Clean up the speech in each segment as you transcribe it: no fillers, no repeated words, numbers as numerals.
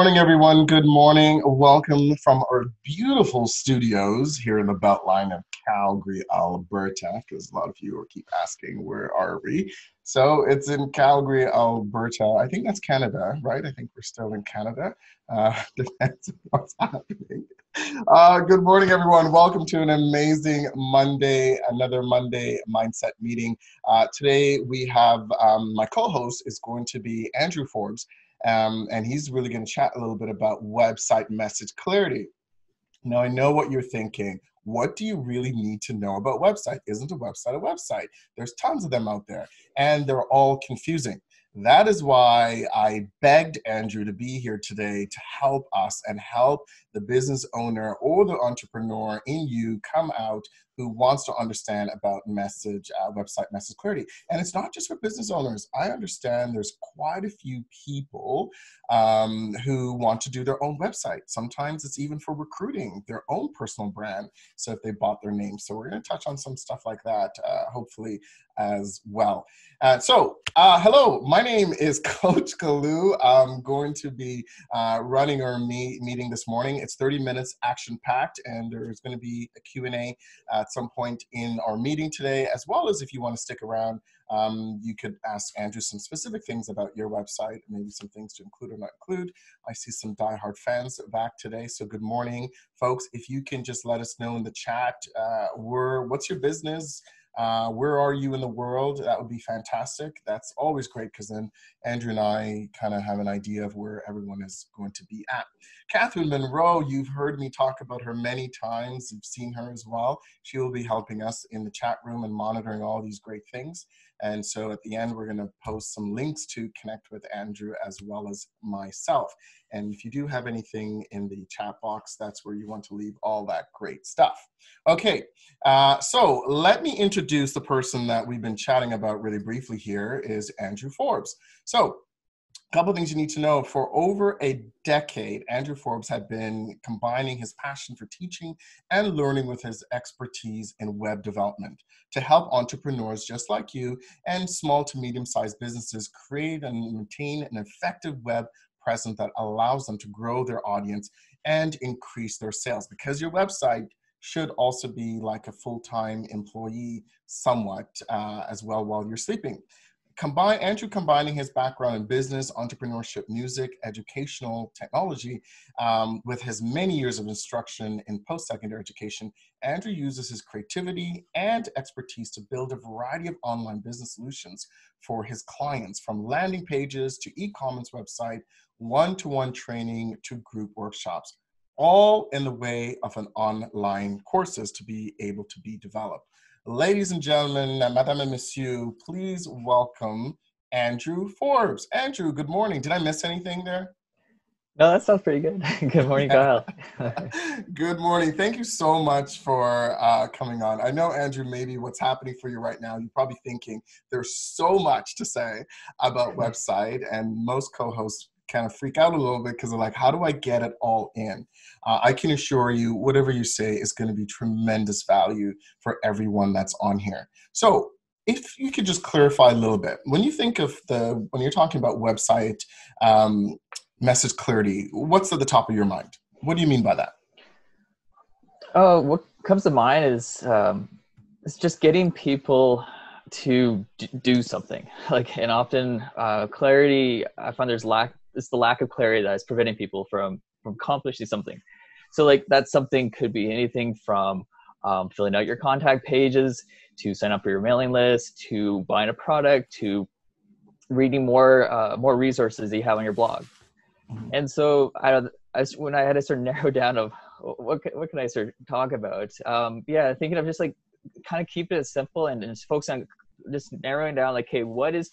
morning, everyone. Good morning. Welcome from our beautiful studios here in the Beltline of Calgary, Alberta, because a lot of you keep asking, where are we? So it's in Calgary, Alberta. I think that's Canada, right? I think we're still in Canada. Depends on what's happening. Good morning, everyone. Welcome to an amazing Monday, another Monday Mindset meeting. Today we have my co-host is going to be Andrew Forbes. And he's really going to chat a little bit about website message clarity. Now, I know what you're thinking. What do you really need to know about website? Isn't a website a website? There's tons of them out there, and they're all confusing. That is why I begged Andrew to be here today to help us and help the business owner or the entrepreneur in you come out who wants to understand about website message clarity. And it's not just for business owners. I understand there's quite a few people who want to do their own website. Sometimes it's even for recruiting their own personal brand. So if they bought their name. So we're going to touch on some stuff like that, hopefully as well. Hello, my name is Coach Kalloo. I'm going to be running our meeting this morning. It's 30 minutes action-packed, and there's going to be a Q&A at some point in our meeting today, as well as if you want to stick around, you could ask Andrew some specific things about your website, maybe some things to include or not include. I see some diehard fans back today, so good morning, folks. If you can just let us know in the chat, what's your business? Where are you in the world? That would be fantastic. That's always great because then Andrew and I kind of have an idea of where everyone is going to be at. Catherine Monroe, you've heard me talk about her many times. You've seen her as well. She will be helping us in the chat room and monitoring all these great things. And so at the end, we're going to post some links to connect with Andrew as well as myself. And if you do have anything in the chat box, that's where you want to leave all that great stuff. Okay, so let me introduce the person that we've been chatting about really briefly here is Andrew Forbes. So a couple of things you need to know. For over a decade, Andrew Forbes had been combining his passion for teaching and learning with his expertise in web development to help entrepreneurs just like you and small to medium-sized businesses create and maintain an effective web presence that allows them to grow their audience and increase their sales, because your website should also be like a full-time employee somewhat as well while you're sleeping. Andrew combining his background in business, entrepreneurship, music, educational technology, with his many years of instruction in post-secondary education, Andrew uses his creativity and expertise to build a variety of online business solutions for his clients, from landing pages to e-commerce website, one-to-one training to group workshops, all in the way of an online courses to be able to be developed. Ladies and gentlemen, Madame and Monsieur, please welcome Andrew Forbes. Andrew, good morning. Did I miss anything there? No, that sounds pretty good. Good morning, Kyle. Good morning. Thank you so much for coming on. I know, Andrew, maybe what's happening for you right now, you're probably thinking there's so much to say about website, and most co-hosts kind of freak out a little bit because they're like, how do I get it all in? I can assure you, whatever you say is going to be tremendous value for everyone that's on here. So if you could just clarify a little bit, when you think of when you're talking about website message clarity, what's at the top of your mind? What do you mean by that? Oh, what comes to mind is it's just getting people to do something. And often clarity, I find it's the lack of clarity that is preventing people from accomplishing something. So that something could be anything from filling out your contact pages, to sign up for your mailing list, to buying a product, to reading more resources that you have on your blog. And so when I had to sort of narrow down of what can I sort of talk about, thinking of just kind of keep it simple and just focus on just narrowing down hey, what is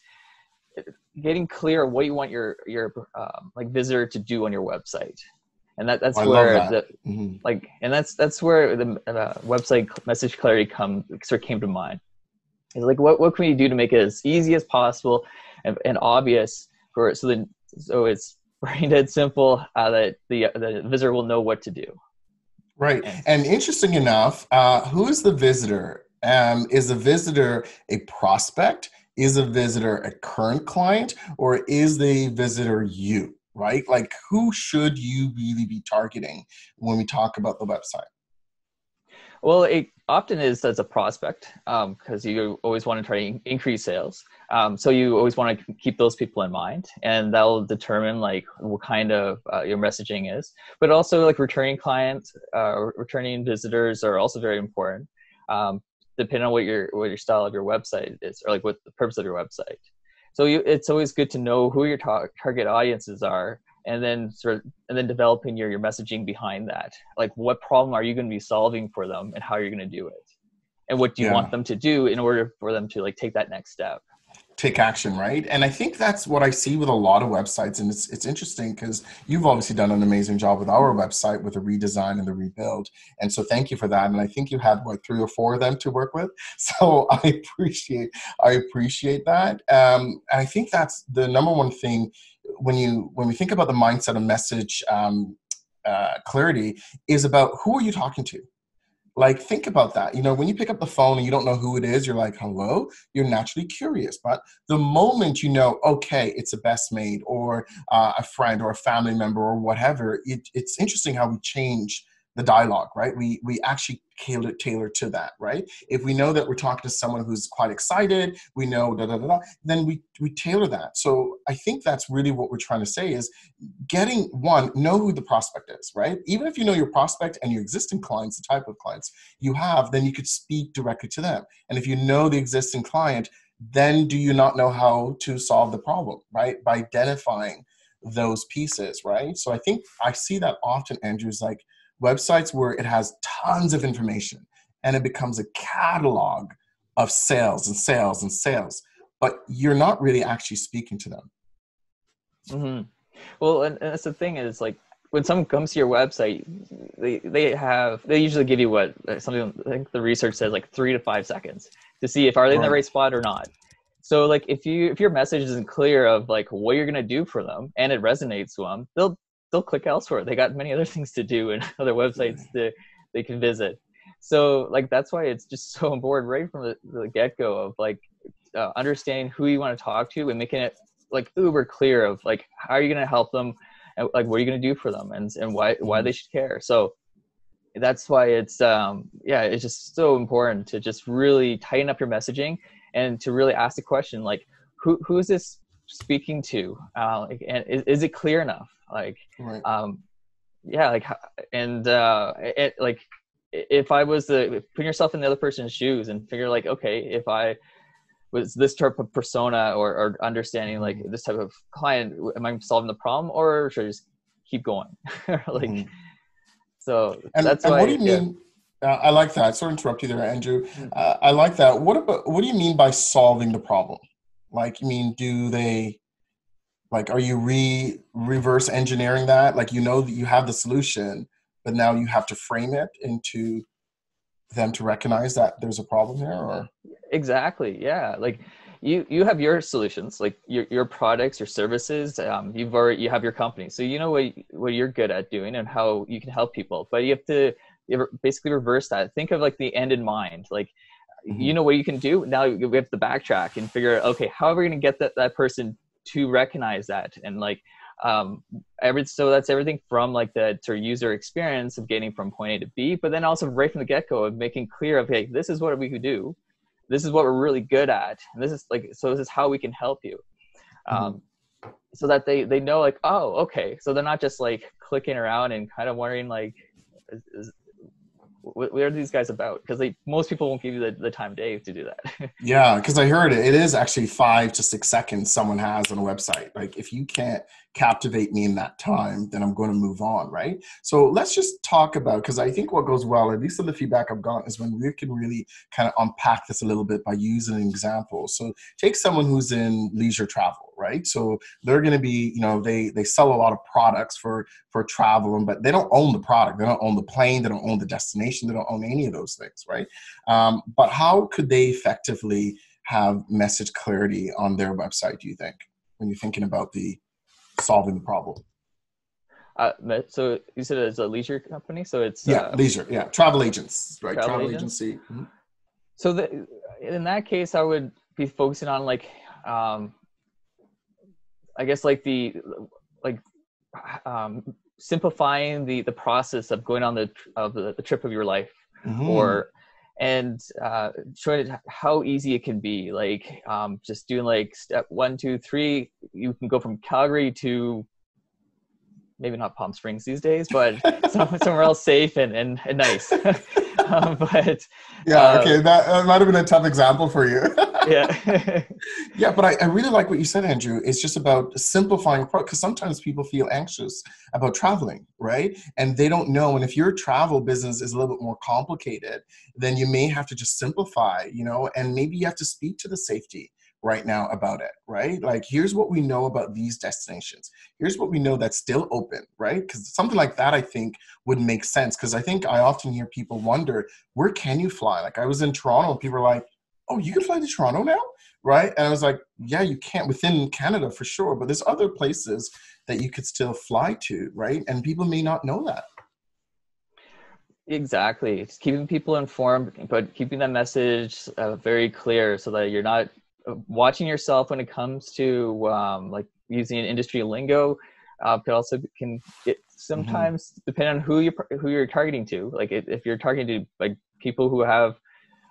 getting clear what you want your visitor to do on your website. And that's where and that's where the website message clarity came to mind. It's what can we do to make it as easy as possible and obvious so it's brain dead simple that the visitor will know what to do. Right. And interesting enough, who is the visitor? Is the visitor a prospect? Is a visitor a current client, or is the visitor you? right? Like, who should you really be targeting when we talk about the website? Well, it often is as a prospect, because you always want to try to increase sales. So you always want to keep those people in mind, and that'll determine like what kind of your messaging is. But also like returning clients, returning visitors are also very important, depending on what your style of your website is, or like what the purpose of your website. So it's always good to know who your target audiences are, and then developing your messaging behind that. Like, what problem are you going to be solving for them, and how you're going to do it, and what do you want Yeah. them to do in order for them to like take that next step. Take action, right? And I think that's what I see with a lot of websites. And it's interesting because you've obviously done an amazing job with our website with the redesign and the rebuild. And so thank you for that. And I think you had what, 3 or 4 of them to work with. So I appreciate that. And I think that's the number one thing when we think about the mindset of message clarity is about who are you talking to? Like, think about that. You know, when you pick up the phone and you don't know who it is, you're like, hello, you're naturally curious. But the moment you know, okay, it's a best mate or a friend or a family member or whatever, it's interesting how we change the dialogue, right? We actually tailor to that, right? If we know that we're talking to someone who's quite excited, we know then we tailor that. So I think that's really what we're trying to say is know who the prospect is, right? Even if you know your prospect and your existing clients, the type of clients you have, then you could speak directly to them. And if you know the existing client, then do you not know how to solve the problem, right? By identifying those pieces, right? So I think I see that often, Andrew, is like websites where it has tons of information and it becomes a catalog of sales and sales and sales, but you're not really actually speaking to them. Mm-hmm. Well, and that's the thing is like when someone comes to your website, they usually give you what something I think the research says like 3 to 5 seconds to see if are they in the right spot or not. So like if your message isn't clear of like what you're gonna do for them and it resonates with them, they'll click elsewhere. They got many other things to do and other websites they can visit. So like that's why it's just so important right from the get-go of like understanding who you want to talk to and making it like uber clear of like how are you going to help them and like what are you going to do for them and why they should care. So that's why it's it's just so important to just really tighten up your messaging and to really ask the question like who is this speaking to, and is it clear enough, like Right. like and like if I was putting yourself in the other person's shoes and figure like, okay, if I was this type of persona or understanding like this type of client, am I solving the problem or should I just keep going? Like, so And that's and what do why, you mean? I like that. Sorry to interrupt you there, Andrew. I like that. What do you mean by solving the problem? Like, you mean are you reverse engineering that? Like, you know that you have the solution, but now you have to frame it into them to recognize that there's a problem here, or exactly. Yeah. Like you have your solutions, like your products, your services. You have your company. So you know what you're good at doing and how you can help people, but you have basically reverse that. Think of like the end in mind. Like, you know what you can do. Now we have to backtrack and figure out, okay, how are we going to get that person to recognize that? And like, so that's everything from like the sort of user experience of getting from point A to B, but then also right from the get-go of making clear of, hey, this is what we could do. This is what we're really good at. And this is how we can help you. So that they know like, oh, okay. So they're not just like clicking around and kind of wondering like, what are these guys about? Because most people won't give you the time of day to do that. Yeah, because I heard it is actually 5 to 6 seconds someone has on a website. Like, if you can't captivate me in that time, then I'm going to move on, right? So let's just talk about, because I think what goes well, at least in the feedback I've gotten, is when we can really kind of unpack this a little bit by using an example. So take someone who's in leisure travel, right? So they're going to be, they sell a lot of products for travel, but they don't own the product. They don't own the plane. They don't own the destination. They don't own any of those things, right? But how could they effectively have message clarity on their website, do you think, when you're thinking about solving the problem? So you said it's a leisure company, so it's leisure, travel agents, right? travel Travel agents. agency. So in that case, I would be focusing on like, I guess like simplifying the process of going on the trip of your life, Mm-hmm. or and showing it how easy it can be. Like just doing like step 1, 2, 3, you can go from Calgary to maybe not Palm Springs these days, but somewhere else safe and nice. But Yeah, okay, that might have been a tough example for you. yeah. Yeah, but I really like what you said, Andrew. It's just about simplifying, because sometimes people feel anxious about traveling, right? And they don't know. And if your travel business is a little bit more complicated, then you may have to just simplify, and maybe you have to speak to the safety right now about it, right? Like, here's what we know about these destinations. Here's what we know that's still open, right? Because something like that, I think, would make sense. Because I think I often hear people wonder, where can you fly? Like, I was in Toronto and people are like, oh, you can fly to Toronto now? Right? And I was like, yeah, you can't within Canada for sure, but there's other places that you could still fly to, right? And people may not know that. Exactly. It's keeping people informed, but keeping that message very clear so that you're not watching yourself when it comes to like using industry lingo. But also can it Mm-hmm. sometimes depend on who you're targeting to. Like if you're targeting to like people who have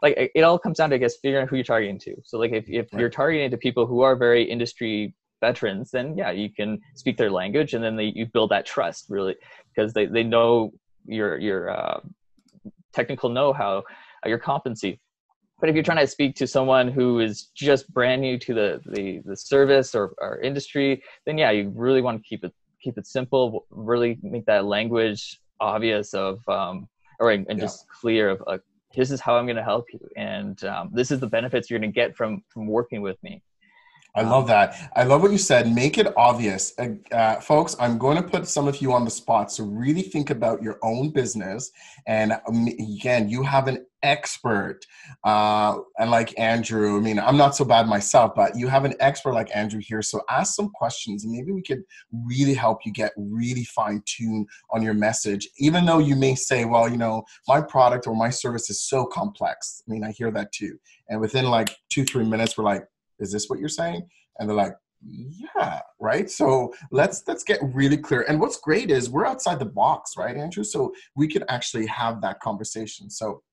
like it all comes down to, I guess, figuring out who you're targeting to. So like if Right. you're targeting to people who are very industry veterans, then yeah, you can speak their language, and then you build that trust really, because they know your technical know-how, your competency. But if you're trying to speak to someone who is just brand new to the service or industry, then yeah, you really want to keep it simple, really make that language obvious of and Yeah. just clear of this is how I'm going to help you, and this is the benefits you're going to get from working with me. I love that. I love what you said. Make it obvious. Folks, I'm going to put some of you on the spot. So really think about your own business. And again, you have an expert. And like Andrew, I mean, I'm not so bad myself, but you have an expert like Andrew here. So ask some questions and maybe we could really help you get really fine tuned on your message. Even though you may say, well, my product or my service is so complex. I mean, I hear that too. And within like 2-3 minutes, we're like, is this what you're saying? And they're like, yeah, right. So let's get really clear. And what's great is we're outside the box, right, Andrew? So we could actually have that conversation. So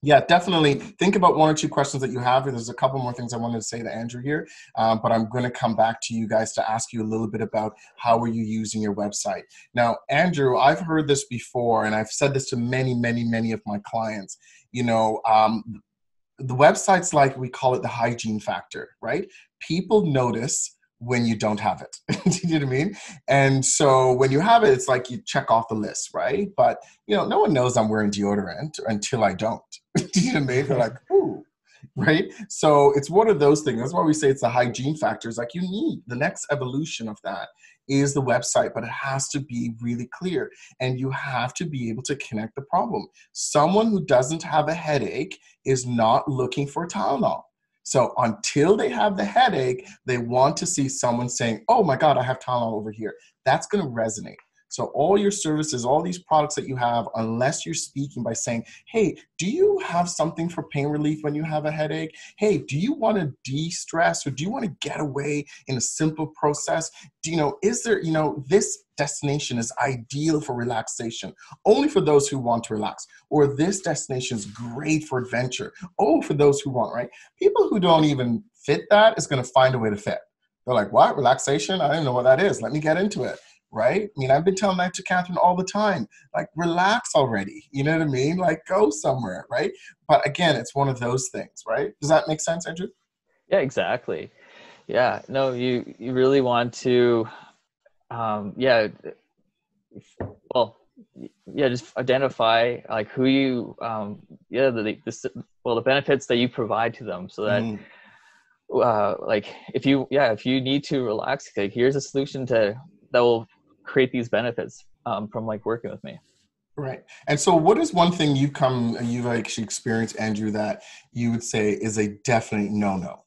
yeah, definitely think about 1 or 2 questions that you have. There's a couple more things I wanted to say to Andrew here, but I'm going to come back to you guys to ask you a little bit about how are you using your website. Now, Andrew, I've heard this before, and I've said this to many, many, many of my clients. The website's like, we call it the hygiene factor, right? People notice when you don't have it. Do you know what I mean? And so when you have it, it's like you check off the list, right? But no one knows I'm wearing deodorant until I don't. Do you know what I mean? They're like, ooh, right? So it's one of those things. That's why we say it's the hygiene factor. It's like you need the next evolution of that is the website, but it has to be really clear and you have to be able to connect the problem. Someone who doesn't have a headache is not looking for Tylenol. So until they have the headache, they want to see someone saying, oh my God, I have Tylenol over here. That's going to resonate. So all your services, all these products that you have, unless you're speaking by saying, hey, do you have something for pain relief when you have a headache? Hey, do you want to de-stress or do you want to get away in a simple process? Is there, this destination is ideal for relaxation, only for those who want to relax, or this destination is great for adventure, oh, for those who want, right? People who don't even fit that is going to find a way to fit. They're like, what? Relaxation? I don't know what that is. Let me get into it. Right? I mean, I've been telling that to Catherine all the time, like, relax already. You know what I mean? Like, go somewhere, right? But again, it's one of those things, right? Does that make sense, Andrew? Yeah, exactly. Yeah, no, you really want to yeah, well, yeah, just identify like who you yeah the benefits that you provide to them, so that Mm-hmm. like if you need to relax, like here's a solution that will create these benefits from like working with me. Right. And so what is one thing you've actually experienced, Andrew, that you would say is a definite no-no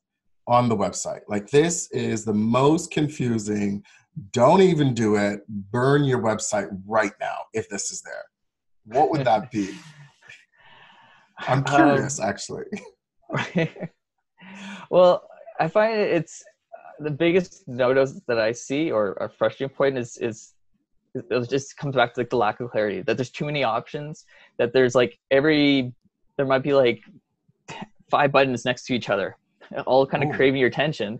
on the website? Like, this is the most confusing. Don't even do it. Burn your website right now if this is there. What would that be? I'm curious, um, actually. well, I find it's the biggest notice that I see or a frustrating point is it just comes back to like the lack of clarity, that there's too many options, that there's like there might be like 5 buttons next to each other, all kind of craving your attention,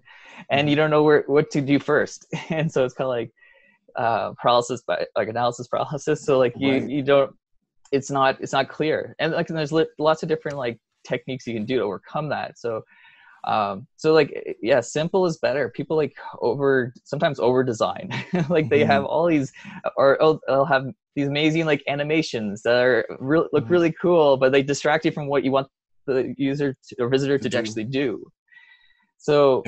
and you don't know what to do first. And so it's kind of like analysis paralysis. So like you don't, it's not clear. And like, there's lots of different like techniques you can do to overcome that. So like, yeah, simple is better. People like sometimes over design. Like they have all these, or they'll have these amazing like animations that are look really cool, but they distract you from what you want the user or visitor to actually do. So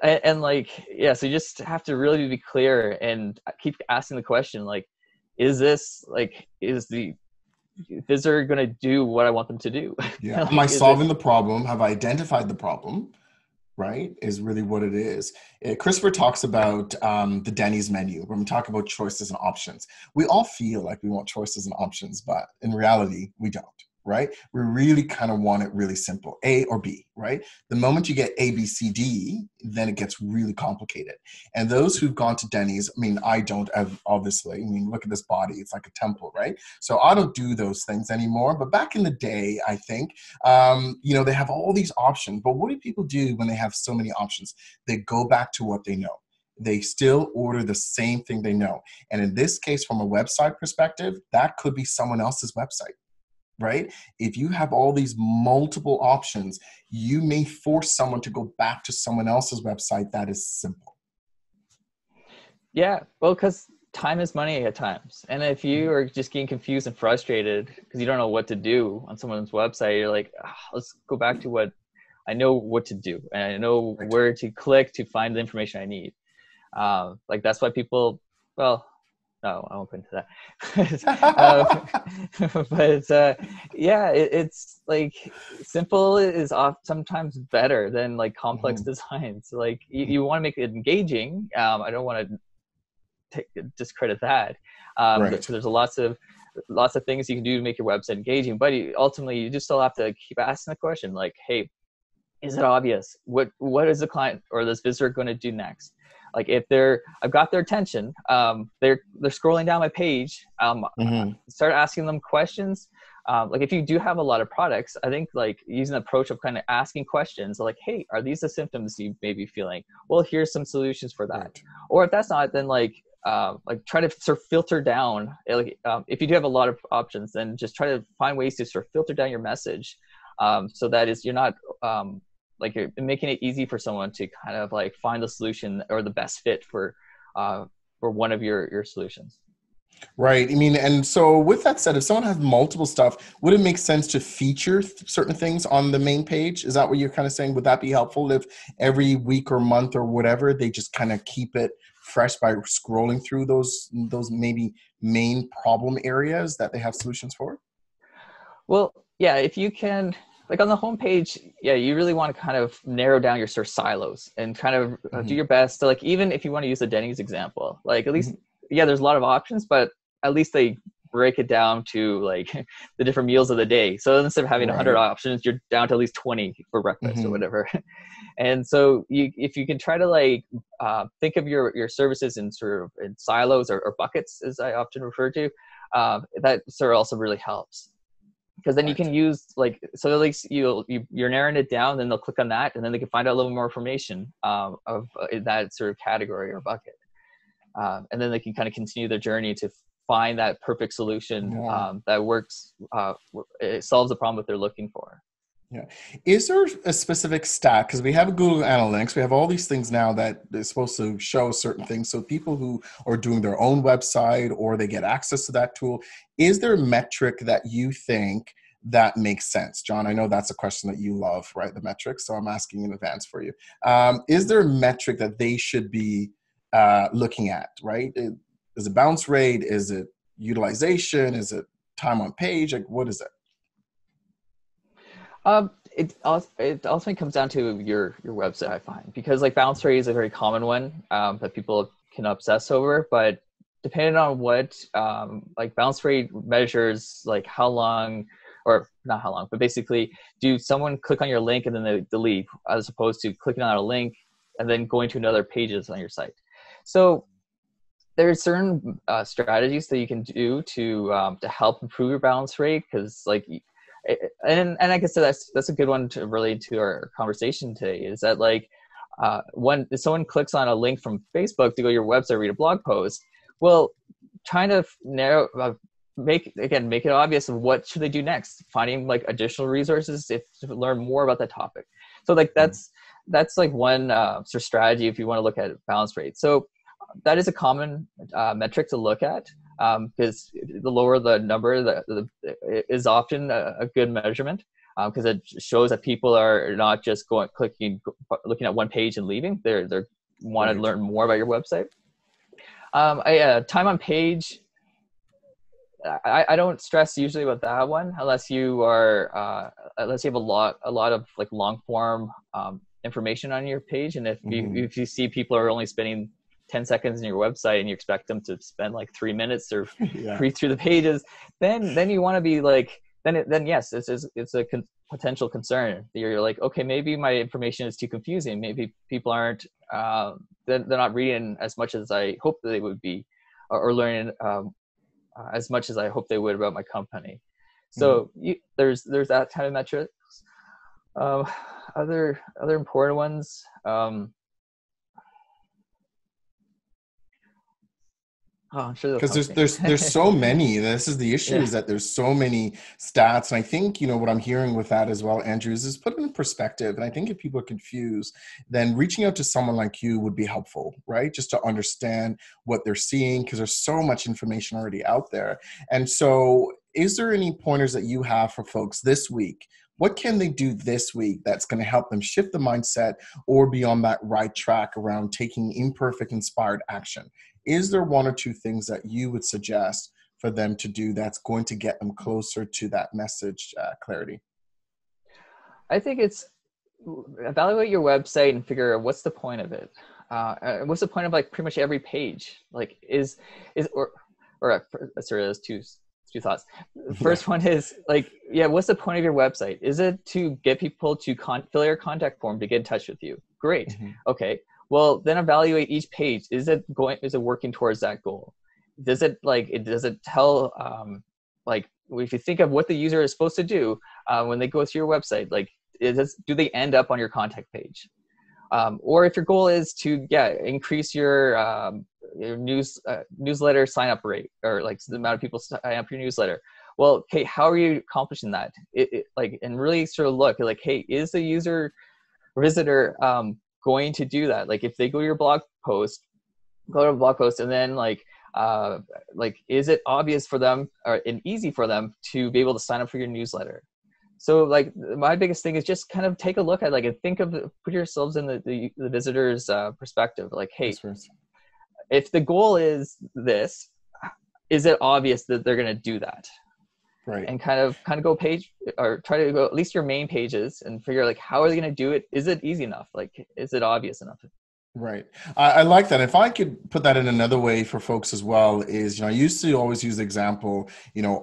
and like, yeah, so you just have to really be clear and keep asking the question, like, is the visitor going to do what I want them to do? Yeah. Like, am I solving the problem? Have I identified the problem? Right, is really what it is. Christopher talks about the Denny's menu when we talk about choices and options. We all feel like we want choices and options, but in reality, we don't. Right? We really kind of want it really simple, A or B, right? The moment you get A, B, C, D, then it gets really complicated. And those who've gone to Denny's, I mean, I don't have, obviously, I mean, look at this body, it's like a temple, right? So I don't do those things anymore. But back in the day, I think, they have all these options. But what do people do when they have so many options? They go back to what they know. They still order the same thing they know. And in this case, from a website perspective, that could be someone else's website. Right? If you have all these multiple options, you may force someone to go back to someone else's website that is simple. Yeah, well, because time is money at times. And if you are just getting confused and frustrated because you don't know what to do on someone's website, you're like, let's go back to what I know what to do. And I know where to click to find the information I need. Like that's why people, well, no, I won't go into that. But yeah, it's like simple is sometimes better than like complex designs. Like you want to make it engaging. I don't want to discredit that. There's lots of things you can do to make your website engaging, but ultimately you just still have to keep asking the question, like, hey, is it obvious? What is the client or this visitor going to do next? Like if I've got their attention, they're scrolling down my page, start asking them questions. Like if you do have a lot of products, I think like using the approach of kind of asking questions like, hey, are these the symptoms you may be feeling? Well, here's some solutions for that. Right. Or if that's not, then like try to sort of filter down. Like if you do have a lot of options, then just try to find ways to sort of filter down your message, so that is you're not like you're making it easy for someone to kind of like find the solution or the best fit for one of your solutions. Right. I mean, and so with that said, if someone has multiple stuff, would it make sense to feature certain things on the main page? Is that what you're kind of saying? Would that be helpful if every week or month or whatever, they just kind of keep it fresh by scrolling through those maybe main problem areas that they have solutions for? Well, yeah, if you can, like on the homepage, yeah, you really want to kind of narrow down your sort of silos and kind of do your best to, like, even if you want to use the Denny's example, like at least, yeah, there's a lot of options, but at least they break it down to like the different meals of the day. So instead of having 100 options, you're down to at least 20 for breakfast or whatever. And so if you can try to like think of your services in sort of in silos or buckets, as I often refer to, that sort of also really helps. Because then you can use like, so at least you're narrowing it down, then they'll click on that and then they can find out a little more information of that sort of category or bucket. And then they can kind of continue their journey to find that perfect solution that works, it solves the problem that they're looking for. Yeah. Is there a specific stat? Because we have Google Analytics, we have all these things now that is supposed to show certain things. So people who are doing their own website or they get access to that tool, is there a metric that you think that makes sense? John, I know that's a question that you love, right? The metrics. So I'm asking in advance for you. Is there a metric that they should be looking at, right? Is it bounce rate? Is it utilization? Is it time on page? Like, what is it? It ultimately comes down to your website, I find, because like bounce rate is a very common one that people can obsess over, but depending on what like bounce rate measures, like how long, or not how long, but basically, do someone click on your link and then they delete, as opposed to clicking on a link and then going to another pages on your site. So there's certain strategies that you can do to help improve your bounce rate, because like, and like I said, that's a good one to relate to our conversation today. Is that like, when someone clicks on a link from Facebook to go to your website, read a blog post, well, trying to narrow, make it obvious of what should they do next, finding like additional resources to learn more about that topic. So like that's like one sort of strategy if you want to look at bounce rate. So that is a common metric to look at, because the lower the number, the is often a good measurement, because it shows that people are not just looking at one page and leaving. They're want to learn more about your website. Time on page, I don't stress usually about that one unless you have a lot of like long form information on your page, and if you see people are only spending 10 seconds in your website and you expect them to spend like 3 minutes or read through the pages, then you want to be like, then yes, it's a potential concern. You're like, okay, maybe my information is too confusing. Maybe people aren't they're not reading as much as I hope they would be, or learning as much as I hope they would about my company. So there's that kind of metrics. Other important ones. I'm sure because there's so many. This is the issue, is that there's so many stats. And I think, what I'm hearing with that as well, Andrew, is put it in perspective. And I think if people are confused, then reaching out to someone like you would be helpful, right? Just to understand what they're seeing, because there's so much information already out there. And so is there any pointers that you have for folks this week? What can they do this week that's going to help them shift the mindset or be on that right track around taking imperfect inspired action? Is there one or two things that you would suggest for them to do that's going to get them closer to that message clarity? I think it's evaluate your website and figure out what's the point of it. What's the point of like pretty much every page? Like sorry, there's two thoughts. The first one is like, what's the point of your website? Is it to get people to fill your contact form to get in touch with you? Great. Okay. Well, then evaluate each page. Is it working towards that goal? Does it tell, like, if you think of what the user is supposed to do when they go to your website, like, do they end up on your contact page? Or if your goal is to increase your newsletter sign up rate, or like the amount of people sign up your newsletter. Well, okay, how are you accomplishing that? And really sort of look like, hey, is the visitor going to do that? Like if they go to your blog post, and then like is it obvious for them and easy for them to be able to sign up for your newsletter? So like my biggest thing is just kind of take a look at put yourselves in the visitor's perspective. Like, hey, if the goal is this, is it obvious that they're going to do that? Right. And kind of go page, or try to go at least your main pages and figure like, how are they going to do it? Is it easy enough? Like, is it obvious enough? Right. I like that. If I could put that in another way for folks as well is, I used to always use the example,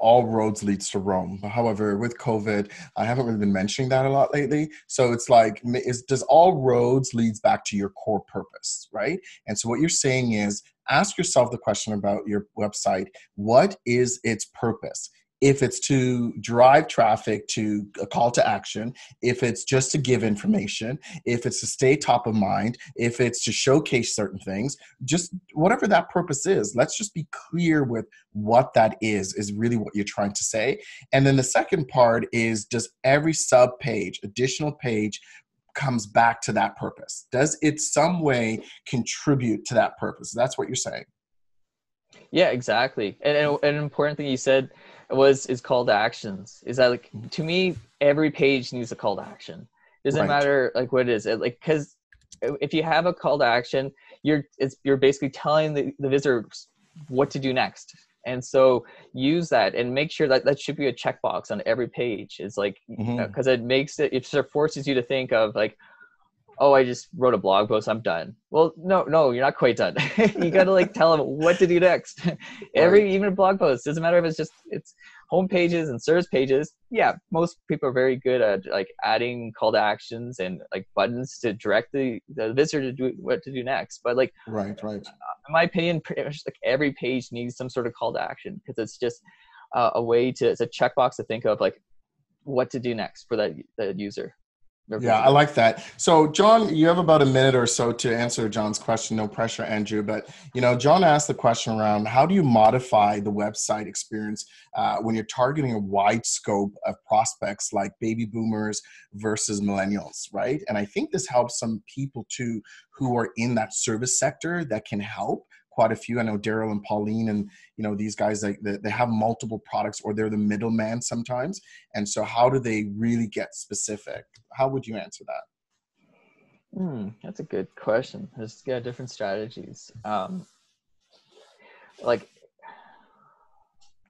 all roads leads to Rome. However, with COVID, I haven't really been mentioning that a lot lately. So it's like, does all roads leads back to your core purpose, right? And so what you're saying is, ask yourself the question about your website. What is its purpose? If it's to drive traffic to a call to action, if it's just to give information, if it's to stay top of mind, if it's to showcase certain things, just whatever that purpose is, let's just be clear with what that is really what you're trying to say. And then the second part is, does every sub page, additional page, comes back to that purpose? Does it some way contribute to that purpose? That's what you're saying. Yeah, exactly. And an important thing you said is call to actions. Is that, like, to me, every page needs a call to action. Doesn't matter like what it is. Because if you have a call to action, you're basically telling the visitor what to do next. And so use that and make sure that should be a checkbox on every page. It's like, because it sort of forces you to think of like, oh, I just wrote a blog post, I'm done. Well, no, you're not quite done. You got to like tell them what to do next. Even a blog post, doesn't matter if it's home pages and service pages. Yeah, most people are very good at like adding call to actions and like buttons to direct the visitor to do what to do next. But like, my opinion, pretty much like every page needs some sort of call to action, because it's just a way to, it's a checkbox to think of like what to do next for that user. Yeah, I like that. So John, you have about a minute or so to answer John's question. No pressure, Andrew. But, you know, John asked the question around how do you modify the website experience when you're targeting a wide scope of prospects like baby boomers versus millennials, right? And I think this helps some people too who are in that service sector that can help. Quite a few. I know Daryl and Pauline and, you know, these guys, like they have multiple products, or they're the middleman sometimes. And so how do they really get specific? How would you answer that? That's a good question. There's different strategies. Like,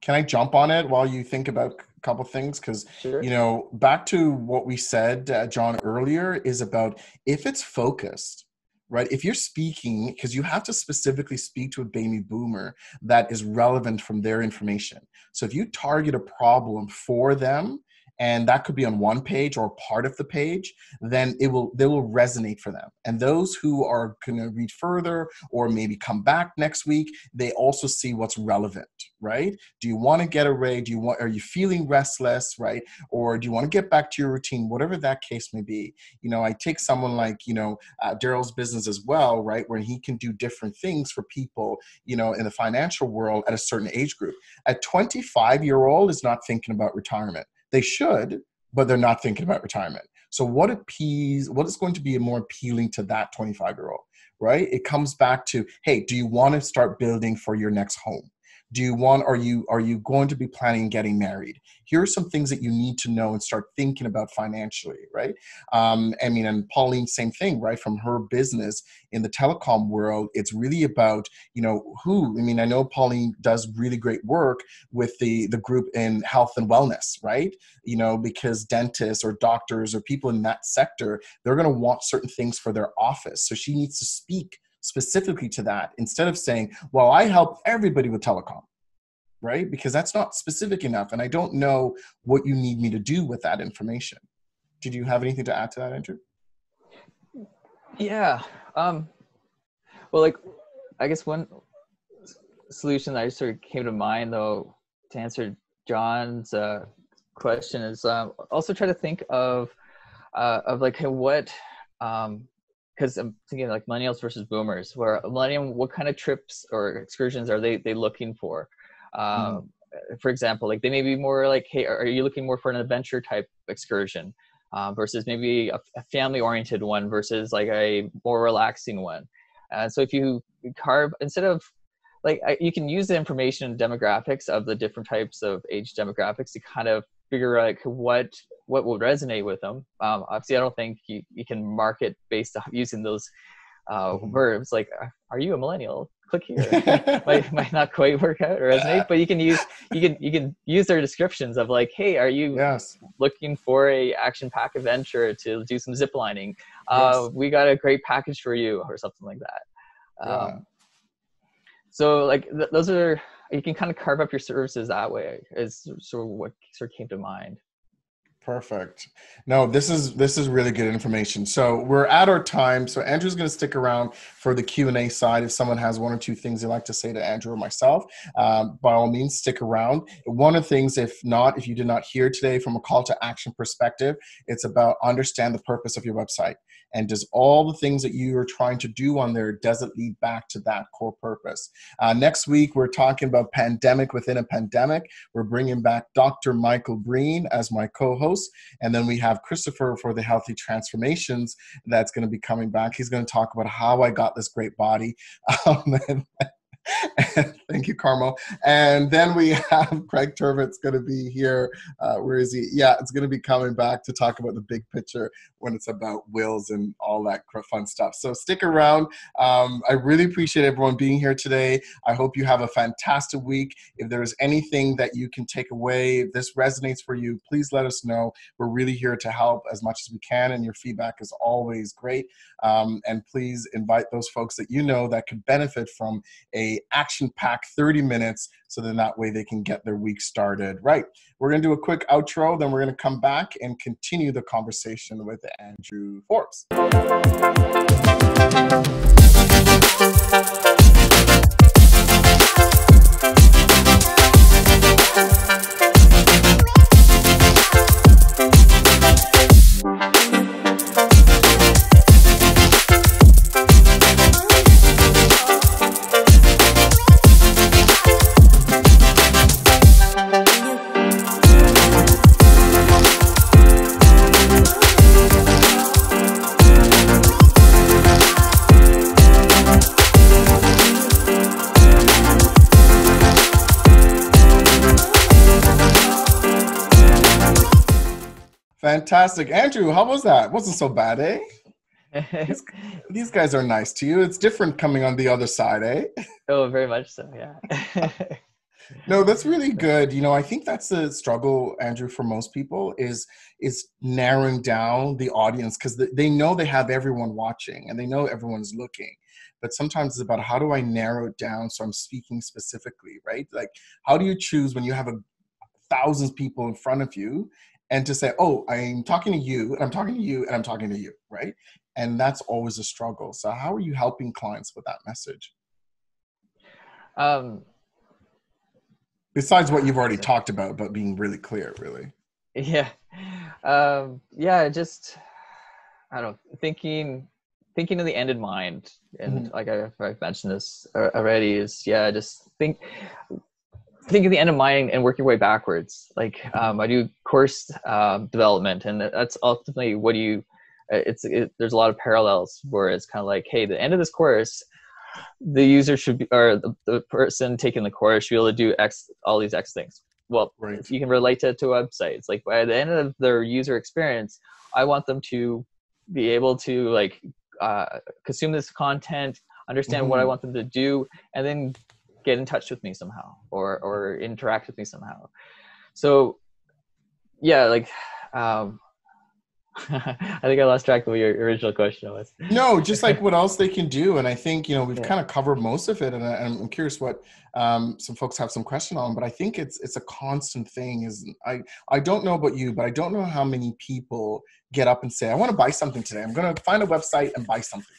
can I jump on it while you think about a couple things? Because, sure. You know, back to what we said, John, earlier, is about if it's focused, right? If you're speaking, because you have to specifically speak to a baby boomer that is relevant from their information. So if you target a problem for them, and that could be on one page or part of the page, then they will resonate for them. And those who are going to read further or maybe come back next week, they also see what's relevant, right? Do you want to get away? Are you feeling restless, right? Or do you want to get back to your routine? Whatever that case may be. You know, I take someone like, you know, Daryl's business as well, right? Where he can do different things for people, you know, in the financial world at a certain age group. A 25-year-old is not thinking about retirement. They should, but they're not thinking about retirement. So what is going to be more appealing to that 25-year-old, right? It comes back to, hey, do you want to start building for your next home? Are you going to be planning on getting married? Here are some things that you need to know and start thinking about financially, right? And Pauline, same thing, right? From her business in the telecom world, it's really about, you know, I know Pauline does really great work with the group in health and wellness, right? You know, because dentists or doctors or people in that sector, they're going to want certain things for their office. So she needs to speak specifically to that instead of saying, well, I help everybody with telecom, right? Because that's not specific enough. And I don't know what you need me to do with that information. Did you have anything to add to that, Andrew? Yeah. Well, like, I guess one solution that sort of came to mind, though, to answer John's question is also try to think of like what, because I'm thinking like millennials versus boomers, where a millennium, what kind of trips or excursions are they looking for? For example, like they may be more like, hey, are you looking more for an adventure type excursion versus maybe a family oriented one versus like a more relaxing one? So if you carve, instead of like, you can use the information and demographics of the different types of age demographics to kind of figure out what will resonate with them. Obviously, I don't think you can market based on using those verbs like, are you a millennial? Click here. might not quite work out or resonate, but you can use their descriptions of like, hey, are you looking for a action-packed adventure to do some zip lining? We got a great package for you, or something like that. So like those are, you can kind of carve up your services that way, is sort of what sort of came to mind. Perfect. No, this is really good information. So we're at our time. So Andrew's going to stick around for the Q&A side. If someone has one or two things they'd like to say to Andrew or myself, by all means, stick around. One of the things, if you did not hear today from a call to action perspective, it's about understand the purpose of your website. And does all the things that you are trying to do on there, does it lead back to that core purpose? Next week, we're talking about pandemic within a pandemic. We're bringing back Dr. Michael Breen as my co-host. And then we have Christopher for the Healthy Transformations that's going to be coming back. He's going to talk about how I got this great body. Thank you, Carmel. And then we have Craig Turvitt's going to be here. Where is he? Yeah, it's going to be coming back to talk about the big picture when it's about wills and all that fun stuff. So stick around. I really appreciate everyone being here today. I hope you have a fantastic week. If there's anything that you can take away, if this resonates for you, please let us know. We're really here to help as much as we can, and your feedback is always great. And please invite those folks that you know that could benefit from a action-packed 30 minutes, so then that way they can get their week started right. We're going to do a quick outro, then we're going to come back and continue the conversation with Andrew Forbes. Fantastic. Andrew, how was that? Wasn't so bad, eh? These guys are nice to you. It's different coming on the other side, eh? Oh, very much so. Yeah. No, that's really good. I think that's the struggle, Andrew, for most people is narrowing down the audience, because they know they have everyone watching and they know everyone's looking. But sometimes it's about, how do I narrow it down so I'm speaking specifically, right? Like, how do you choose when you have thousands of people in front of you, and to say, oh, I'm talking to you, and I'm talking to you, and I'm talking to you, right? And that's always a struggle. So how are you helping clients with that message? Besides what you've already talked about, but being really clear, really. Yeah. Just, I don't know, thinking of the end in mind. And like I've mentioned this already, is, just think of the end in mind and work your way backwards. Like, I do course development, and that's ultimately what there's a lot of parallels where it's kind of like, hey, the end of this course, the user should be, or the person taking the course should be able to do all these X things. Well, right. If you can relate to a website, it's like, by the end of their user experience, I want them to be able to like consume this content, understand what I want them to do, and then get in touch with me somehow, or interact with me somehow. So like, I think I lost track of what your original question was. No, just like what else they can do. And I think, we've kind of covered most of it. And I'm curious what some folks have some question on, but I think it's a constant thing. I don't know about you, but I don't know how many people get up and say, I want to buy something today. I'm going to find a website and buy something,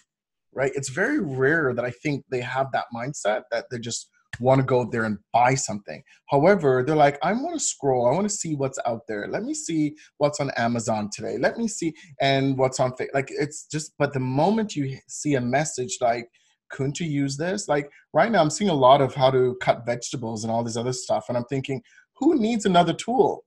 right? It's very rare that I think they have that mindset, that they just want to go there and buy something. However, they're like, I want to scroll. I want to see what's out there. Let me see what's on Amazon today. Let me see, and what's on Facebook. Like, it's just, but the moment you see a message like, couldn't you use this? Like right now, I'm seeing a lot of how to cut vegetables and all this other stuff. And I'm thinking, who needs another tool?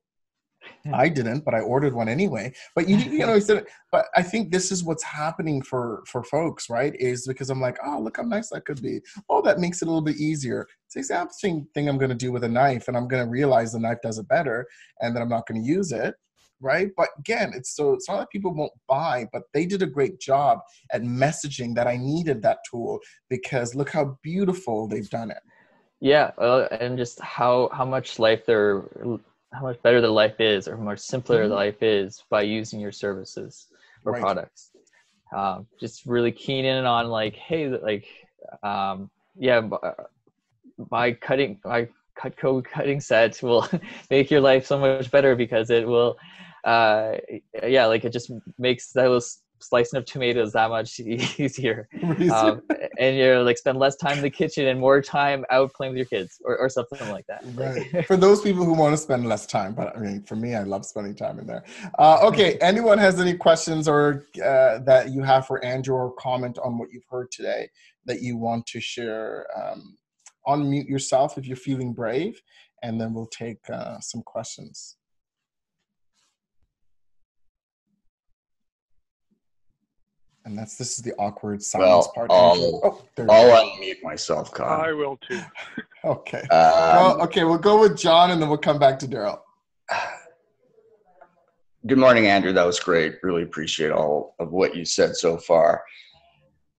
I didn't, but I ordered one anyway. But he said, but I think this is what's happening for folks, right? Is because I'm like, oh, look how nice that could be. Oh, that makes it a little bit easier. It's the exact same thing I'm going to do with a knife, and I'm going to realize the knife does it better, and then I'm not going to use it, right? But again, it's not that people won't buy, but they did a great job at messaging that I needed that tool, because look how beautiful they've done it. Yeah, and just how much better their life is, or how much simpler their life is by using your services or products. Just really keen in on like, hey, like, my code cutting set will make your life so much better, because it will, like, it just makes those slicing of tomatoes that much easier. And you're like, spend less time in the kitchen and more time out playing with your kids, or something like that. Right. For those people who want to spend less time, but I mean, for me, I love spending time in there. Okay. Anyone has any questions or that you have for Andrew, or comment on what you've heard today that you want to share? Unmute yourself if you're feeling brave, and then we'll take some questions. And this is the awkward silence part. I'll unmute myself, Kyle. I will too. Okay. Okay, we'll go with John, and then we'll come back to Daryl. Good morning, Andrew. That was great. Really appreciate all of what you said so far.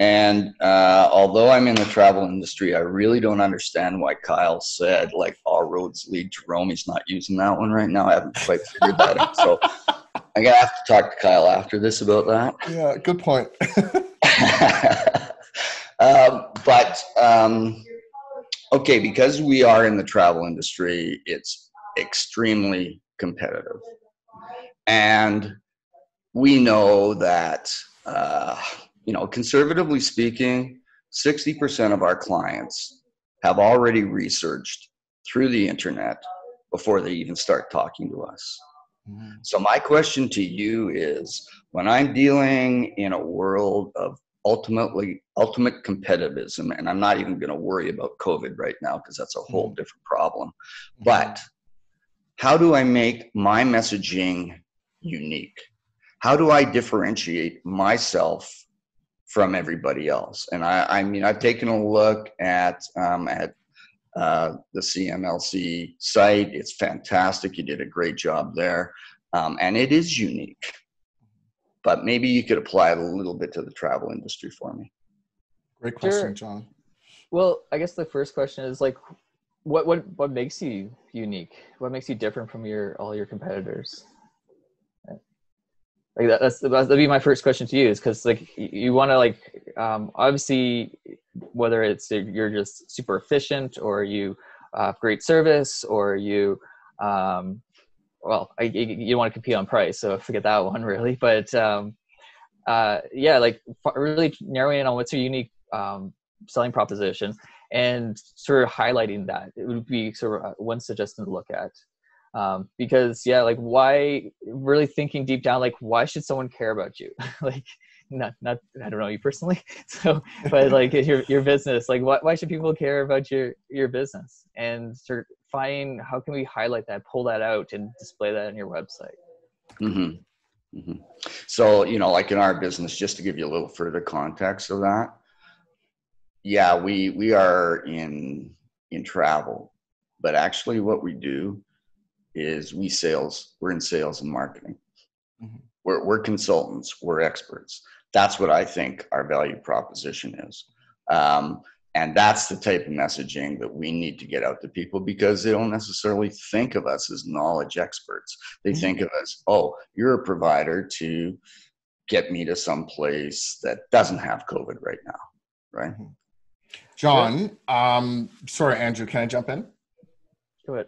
And although I'm in the travel industry, I really don't understand why Kyle said, like, all roads lead to Rome. He's not using that one right now. I haven't quite figured that out. So I'm going to have to talk to Kyle after this about that. Yeah, good point. Okay, because we are in the travel industry, it's extremely competitive. And we know that, conservatively speaking, 60% of our clients have already researched through the internet before they even start talking to us. Mm-hmm. So my question to you is, when I'm dealing in a world of ultimate competitivism, and I'm not even going to worry about COVID right now because that's a whole different problem, but how do I make my messaging unique? How do I differentiate myself from everybody else? And I mean, I've taken a look at the CMLC site. It's fantastic. You did a great job there. And it is unique, but maybe you could apply it a little bit to the travel industry for me. Great question, Sure. John. Well, I guess the first question is like, what makes you unique? What makes you different from all your competitors? Like that'd be my first question to you, is because like you want to like obviously, whether it's you're just super efficient, or you have great service, or you you want to compete on price, so forget that one really. But yeah, like really narrowing in on what's your unique selling proposition and sort of highlighting that, it would be sort of one suggestion to look at. Because yeah, like why, really thinking deep down, like why should someone care about you? Like not I don't know you personally, so but like your business, like why should people care about your business? And sort of find how can we highlight that, pull that out, and display that on your website. Mm-hmm. Mm-hmm. So, like in our business, just to give you a little further context of that, yeah, we are in travel, but actually what we do is we're in sales and marketing. Mm-hmm. We're consultants, we're experts. That's what I think our value proposition is. And that's the type of messaging that we need to get out to people, because they don't necessarily think of us as knowledge experts. They mm-hmm. think of us, oh, you're a provider to get me to some place that doesn't have COVID right now, right? Mm-hmm. John, sorry, Andrew, can I jump in? Go ahead.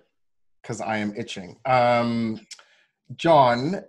Because I am itching. John,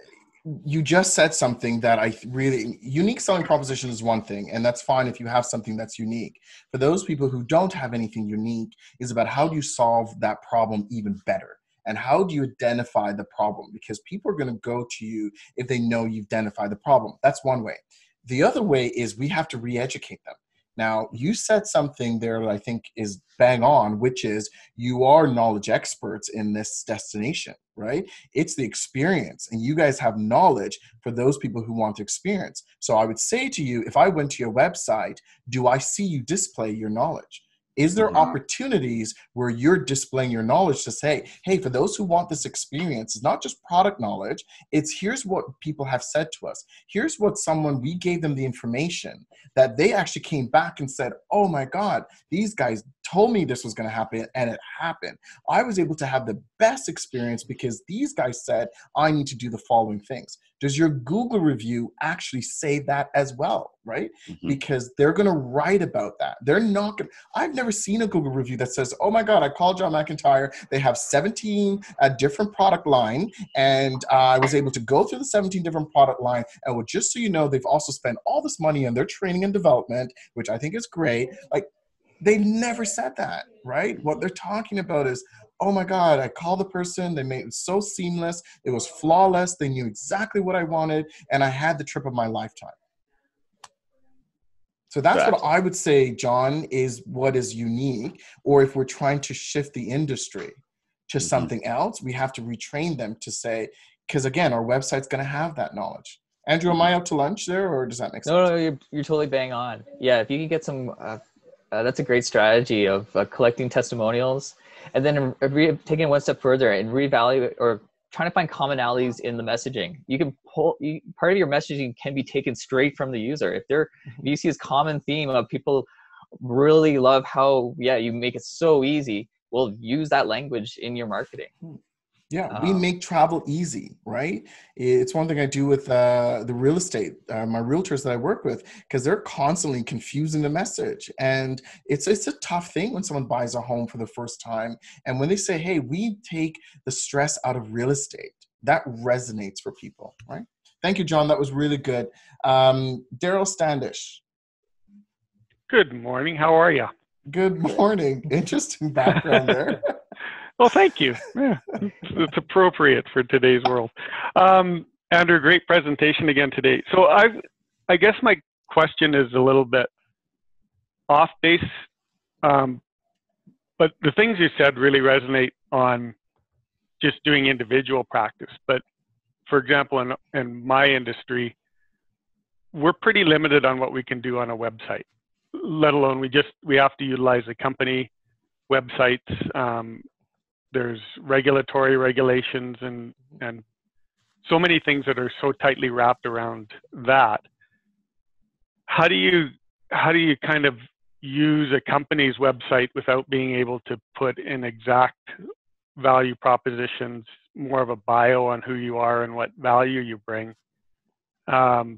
you just said something that unique selling proposition is one thing, and that's fine if you have something that's unique. For those people who don't have anything unique, is about how do you solve that problem even better? And how do you identify the problem? Because people are going to go to you if they know you've identified the problem. That's one way. The other way is we have to re-educate them. Now, you said something there that I think is bang on, which is you are knowledge experts in this destination, right? It's the experience, and you guys have knowledge for those people who want to experience. So I would say to you, if I went to your website, do I see you display your knowledge? Is there opportunities where you're displaying your knowledge to say, hey, for those who want this experience, it's not just product knowledge, it's here's what people have said to us. Here's what we gave them the information that they actually came back and said, oh my God, these guys told me this was going to happen, and it happened. I was able to have the best experience because these guys said I need to do the following things. Does your Google review actually say that as well, right? Mm-hmm. Because they're going to write about that. They're not going to, I've never seen a Google review that says, oh my God, I called John McIntyre. They have 17 different product line, and I was able to go through the 17 different product line. And well, just so you know, they've also spent all this money on their training and development, which I think is great. Like, they've never said that, right? What they're talking about is, oh my God, I called the person, they made it so seamless, it was flawless, they knew exactly what I wanted, and I had the trip of my lifetime. So that's what I would say, John, is what is unique. Or if we're trying to shift the industry to mm-hmm. something else, we have to retrain them to say, because again, our website's going to have that knowledge. Andrew, am I out to lunch there, or does that make sense? No, you're totally bang on. Yeah, if you can get some, that's a great strategy of collecting testimonials, and then taking it one step further and reevaluate, or trying to find commonalities in the messaging. You can part of your messaging can be taken straight from the user. If you see this common theme of people really love how, you make it so easy, well, use that language in your marketing. Yeah, we make travel easy, right? It's one thing I do with the real estate, my realtors that I work with, because they're constantly confusing the message. And it's a tough thing when someone buys a home for the first time. And when they say, hey, we take the stress out of real estate, that resonates for people, right? Thank you, John. That was really good. Daryl Standish. Good morning. How are you? Good morning. Interesting background there. Well, thank you. Yeah, it's appropriate for today's world. Andrew, great presentation again today. So I guess my question is a little bit off base, but the things you said really resonate on just doing individual practice. But for example, in my industry, we're pretty limited on what we can do on a website, let alone we have to utilize a company websites. There's regulatory regulations and so many things that are so tightly wrapped around that. How do you kind of use a company's website without being able to put in exact value propositions, more of a bio on who you are and what value you bring, to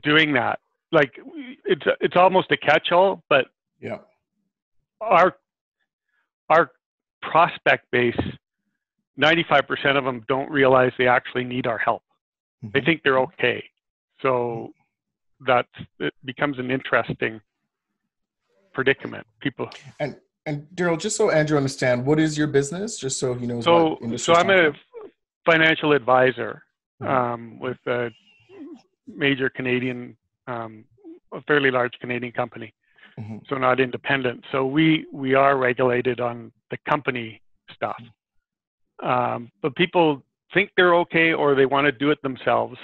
doing that? Like, it's almost a catch-all, but yeah, our prospect base, 95% of them don't realize they actually need our help. Mm-hmm. They think they're okay. So it becomes an interesting predicament. People. And Daryl, just so Andrew understand, what is your business? Just so he knows what industry. So I'm a financial advisor with a major Canadian, a fairly large Canadian company. Mm-hmm. So not independent. So we are regulated on the company stuff. But people think they're okay, or they want to do it themselves,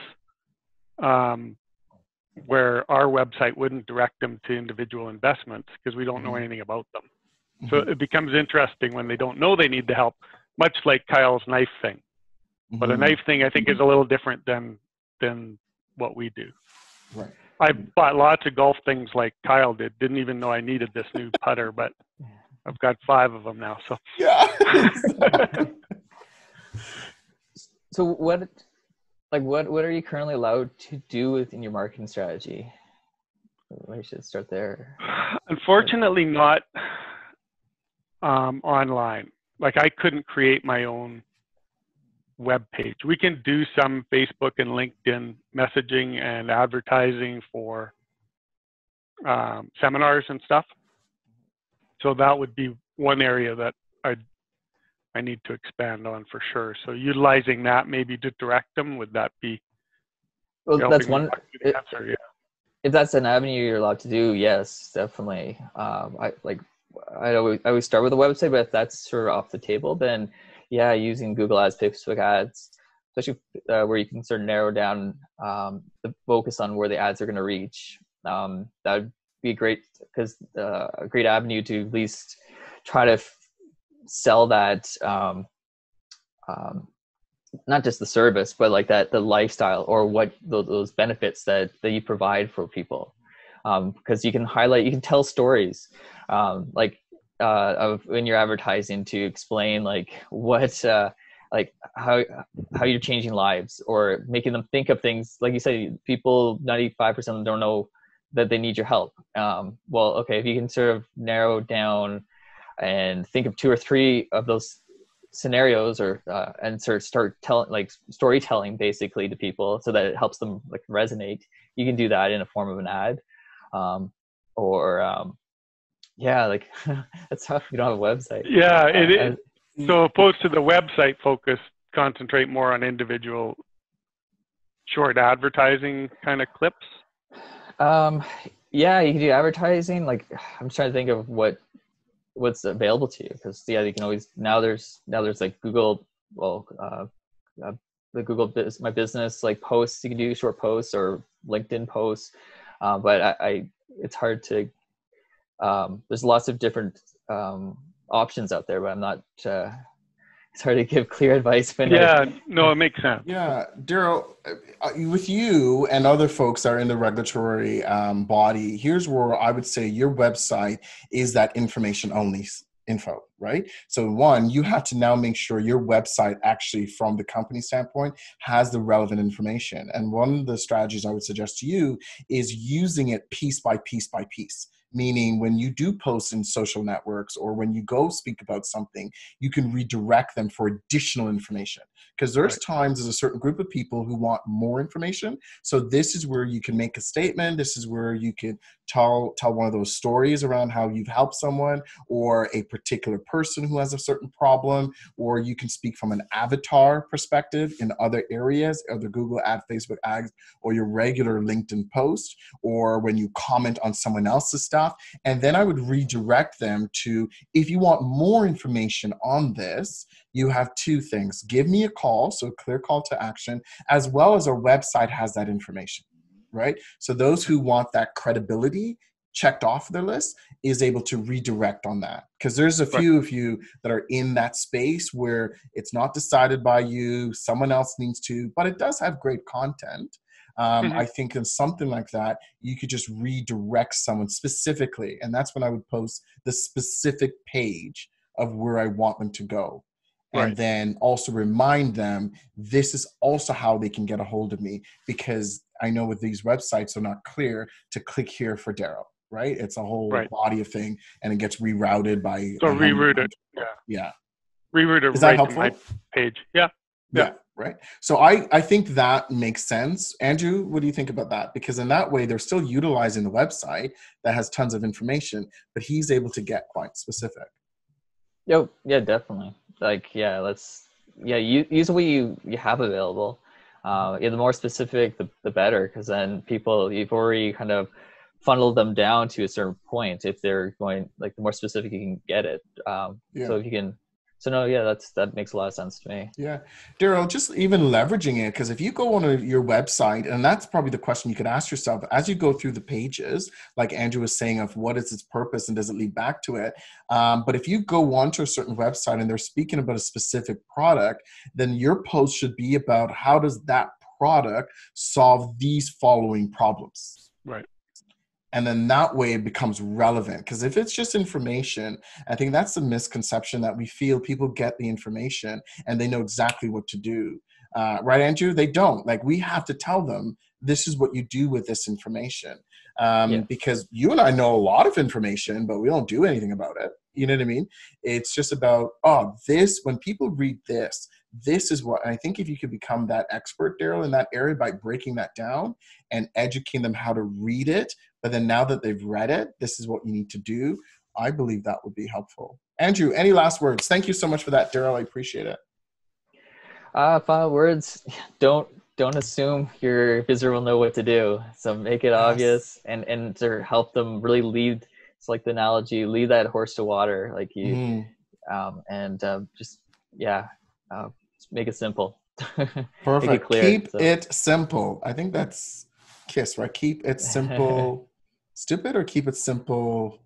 where our website wouldn't direct them to individual investments because we don't know anything about them. Mm-hmm. So it becomes interesting when they don't know they need the help, much like Kyle's knife thing. Mm-hmm. But a knife thing, I think, is a little different than what we do. Right. I bought lots of golf things like Kyle did. Didn't even know I needed this new putter, but I've got 5 of them now. So yeah. So what are you currently allowed to do within your marketing strategy? We should start there. Unfortunately, not online. Like, I couldn't create my own web page. We can do some Facebook and LinkedIn messaging and advertising for seminars and stuff. So that would be one area that I need to expand on for sure. So utilizing that maybe to direct them, would that be? Well, that's one. Answer, yeah. If that's an avenue you're allowed to do, yes, definitely. I always start with a website, but if that's sort of off the table, then yeah, using Google Ads, Facebook Ads, especially where you can sort of narrow down the focus on where the ads are going to reach. That would be a great avenue to at least try to sell that, not just the service, but like the lifestyle or what those benefits that you provide for people. Because you can tell stories, of when you're advertising to explain like what, like how you're changing lives or making them think of things. Like you say, people, 95% of them don't know that they need your help. Well, okay, if you can sort of narrow down and think of 2 or 3 of those scenarios, or and start telling, like, storytelling basically to people, so that it helps them like resonate. You can do that in a form of an ad, like that's tough. You don't have a website. Yeah, it is. So opposed to the website focus, concentrate more on individual short advertising kind of clips. Yeah, you can do advertising. Like, I'm trying to think of what's available to you, because you can always now there's like Google, the Google My Business like posts. You can do short posts or LinkedIn posts, but it's hard to. There's lots of different options out there, but I'm not. It's hard to give clear advice. But no, it makes sense. Yeah, Daryl, with you and other folks that are in the regulatory body, here's where I would say your website is that information-only info, right? So one, you have to now make sure your website actually, from the company standpoint, has the relevant information. And one of the strategies I would suggest to you is using it piece by piece by piece. Meaning when you do post in social networks or when you go speak about something, you can redirect them for additional information. Because there's times there's a certain group of people who want more information. So this is where you can make a statement. This is where you can tell one of those stories around how you've helped someone or a particular person who has a certain problem, or you can speak from an avatar perspective in other areas, either Google ad, Facebook ads, or your regular LinkedIn post, or when you comment on someone else's stuff. And then I would redirect them to, if you want more information on this, you have 2 things. Give me a call, so a clear call to action, as well as our website has that information, right? So those who want that credibility checked off their list is able to redirect on that. Because there's a few of you that are in that space where it's not decided by you, someone else needs to, but it does have great content. I think in something like that, you could just redirect someone specifically. And that's when I would post the specific page of where I want them to go. And then also remind them, this is also how they can get a hold of me, because I know with these websites, they're not clear to click here for Daryl, right? It's a whole body of thing, and it gets rerouted by. So reroute it. Yeah. Reroute it is that right helpful? to my page. Yeah. Right. So I think that makes sense. Andrew, what do you think about that? Because in that way, they're still utilizing the website that has tons of information, but he's able to get quite specific. Yeah, definitely. Like, use what you have available. The more specific, the better, because then people, you've already kind of funneled them down to a certain point. If they're going, like, the more specific you can get it. So if you can, that makes a lot of sense to me. Yeah. Daryl, just even leveraging it, because if you go on your website, and that's probably the question you could ask yourself as you go through the pages, like Andrew was saying, of what is its purpose and does it lead back to it? But if you go onto a certain website and they're speaking about a specific product, then your post should be about how does that product solve these following problems? Right. And then that way it becomes relevant. Because if it's just information, I think that's the misconception, that we feel people get the information and they know exactly what to do. Right, Andrew? They don't. Like, we have to tell them, this is what you do with this information. Because you and I know a lot of information, but we don't do anything about it. You know what I mean? It's just about, when people read this, this is what, and I think if you could become that expert, Daryl, in that area by breaking that down and educating them how to read it, but then now that they've read it, this is what you need to do. I believe that would be helpful. Andrew, any last words? Thank you so much for that, Daryl. I appreciate it. Final words. Don't assume your visitor will know what to do. So make it obvious, and to help them really lead. It's like the analogy, lead that horse to water. Like you, just make it simple. Perfect. Make it clear, Keep it simple. I think that's KISS, right? Keep it simple. Stupid, or keep it simple,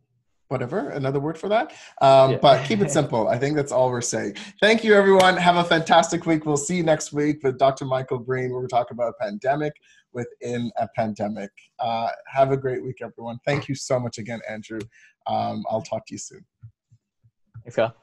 whatever, another word for that. But keep it simple. I think that's all we're saying. Thank you, everyone. Have a fantastic week. We'll see you next week with Dr. Michael Breen, where we're talking about a pandemic within a pandemic. Have a great week, everyone. Thank you so much again, Andrew. I'll talk to you soon. Thanks, Kyle.